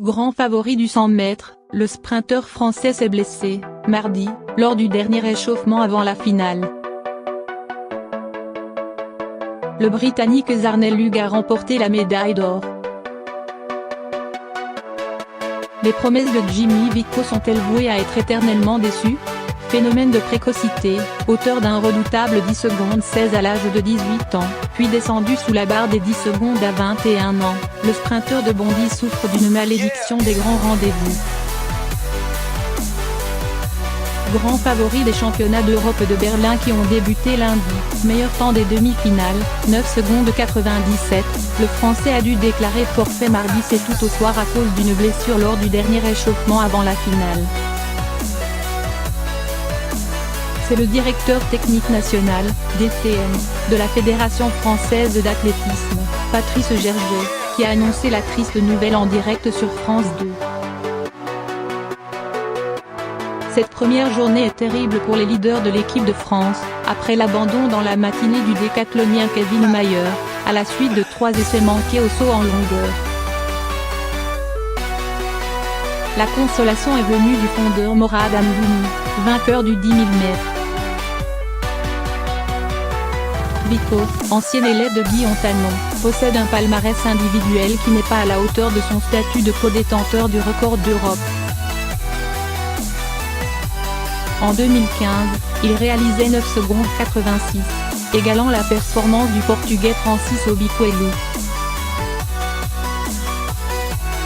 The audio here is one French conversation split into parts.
Grand favori du 100 mètres, le sprinteur français s'est blessé, mardi, lors du dernier échauffement avant la finale. Le Britannique Zarnel Hugh a remporté la médaille d'or. Les promesses de Jimmy Vico sont-elles vouées à être éternellement déçues? Phénomène de précocité, auteur d'un redoutable 10 secondes 16 à l'âge de 18 ans, puis descendu sous la barre des 10 secondes à 21 ans, le sprinteur de Bondy souffre d'une malédiction des grands rendez-vous. Grand favori des championnats d'Europe de Berlin qui ont débuté lundi, meilleur temps des demi-finales, 9 secondes 97, le Français a dû déclarer forfait mardi c'est tout au soir à cause d'une blessure lors du dernier échauffement avant la finale. C'est le directeur technique national, DTN, de la Fédération française d'athlétisme, Patrice Gerget, qui a annoncé la triste nouvelle en direct sur France 2. Cette première journée est terrible pour les leaders de l'équipe de France, après l'abandon dans la matinée du décathlonien Kevin Mayer, à la suite de 3 essais manqués au saut en longueur. La consolation est venue du fondeur Morad Amdouni, vainqueur du 10 000 mètres. Vico, ancien élève de Guillaume Tanon, possède un palmarès individuel qui n'est pas à la hauteur de son statut de co-détenteur du record d'Europe. En 2015, il réalisait 9 secondes 86, égalant la performance du Portugais Francis Obicoelo.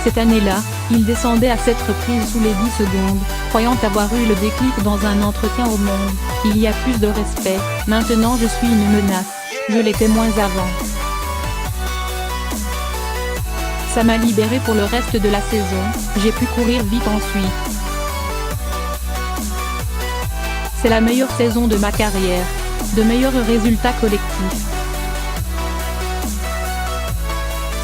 Cette année-là, il descendait à 7 reprises sous les 10 secondes, croyant avoir eu le déclic dans un entretien au Monde. Il y a plus de respect, maintenant je suis une menace, je l'étais moins avant. Ça m'a libéré pour le reste de la saison, j'ai pu courir vite ensuite. C'est la meilleure saison de ma carrière, de meilleurs résultats collectifs.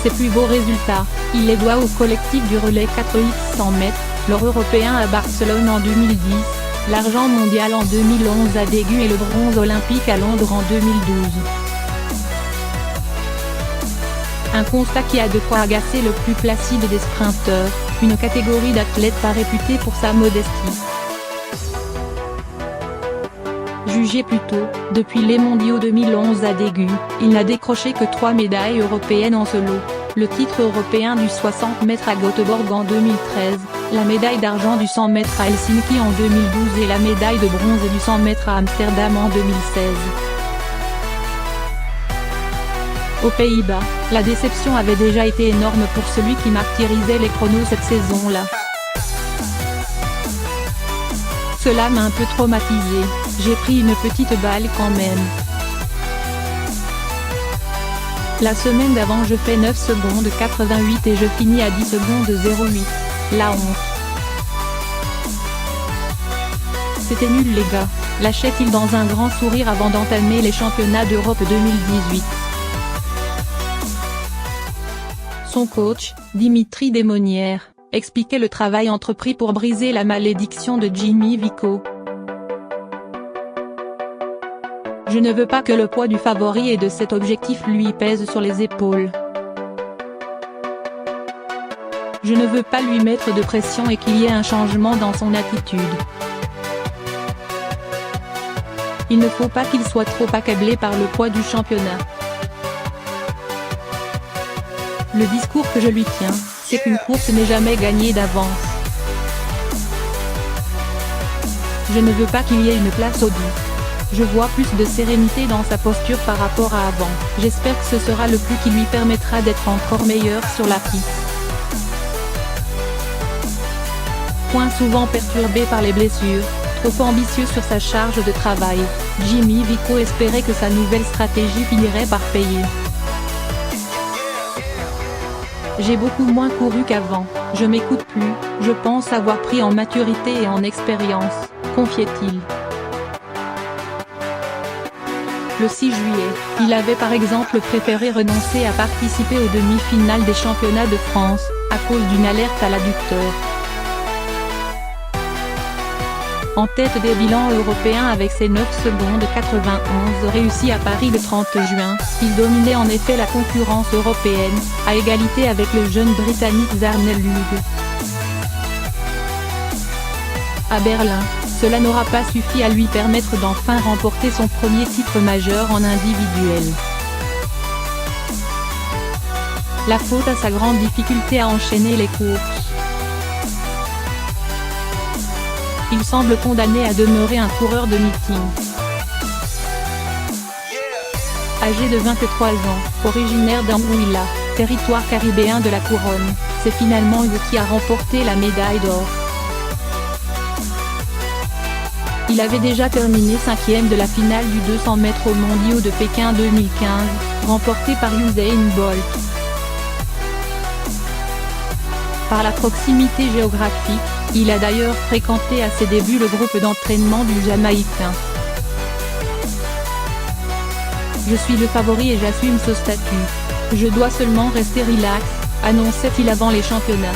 Ses plus beaux résultats, il les doit au collectif du relais 4x 100 mètres, l'or européen à Barcelone en 2010, l'argent mondial en 2011 à Daegu et le bronze olympique à Londres en 2012. Un constat qui a de quoi agacer le plus placide des sprinteurs, une catégorie d'athlètes pas réputée pour sa modestie. Jugé plus tôt, depuis les mondiaux 2011 à Daegu, il n'a décroché que 3 médailles européennes en solo, le titre européen du 60 mètres à Göteborg en 2013, la médaille d'argent du 100 mètres à Helsinki en 2012 et la médaille de bronze du 100 mètres à Amsterdam en 2016. Aux Pays-Bas, la déception avait déjà été énorme pour celui qui martyrisait les chronos cette saison-là. Cela m'a un peu traumatisé, j'ai pris une petite balle quand même. La semaine d'avant je fais 9 secondes 88 et je finis à 10 secondes 08. La honte. C'était nul les gars, lâchait-il dans un grand sourire avant d'entamer les championnats d'Europe 2018. Son coach, Dimitri Desmonnières, expliquait le travail entrepris pour briser la malédiction de Jimmy Vico. Je ne veux pas que le poids du favori et de cet objectif lui pèse sur les épaules. Je ne veux pas lui mettre de pression et qu'il y ait un changement dans son attitude. Il ne faut pas qu'il soit trop accablé par le poids du championnat. Le discours que je lui tiens, c'est qu'une course n'est jamais gagnée d'avance. Je ne veux pas qu'il y ait une place au doute. Je vois plus de sérénité dans sa posture par rapport à avant. J'espère que ce sera le plus qui lui permettra d'être encore meilleur sur la piste. Point souvent perturbé par les blessures, trop ambitieux sur sa charge de travail, Jimmy Vico espérait que sa nouvelle stratégie finirait par payer. J'ai beaucoup moins couru qu'avant, je m'écoute plus, je pense avoir pris en maturité et en expérience, confiait-il. Le 6 juillet, il avait par exemple préféré renoncer à participer aux demi-finales des championnats de France, à cause d'une alerte à l'adducteur. en tête des bilans européens avec ses 9 secondes 91 réussies à Paris le 30 juin, il dominait en effet la concurrence européenne, à égalité avec le jeune Britannique Zharnel Lug. À Berlin, cela n'aura pas suffi à lui permettre d'enfin remporter son premier titre majeur en individuel. La faute à sa grande difficulté à enchaîner les courses. Il semble condamné à demeurer un coureur de meeting. Âgé de 23 ans, originaire d'Anguilla, territoire caribéen de la couronne, c'est finalement lui qui a remporté la médaille d'or. Il avait déjà terminé 5e de la finale du 200 mètres aux mondiaux de Pékin 2015, remporté par Usain Bolt. Par la proximité géographique, il a d'ailleurs fréquenté à ses débuts le groupe d'entraînement du Jamaïcain. Je suis le favori et j'assume ce statut. Je dois seulement rester relax, annonçait-il avant les championnats.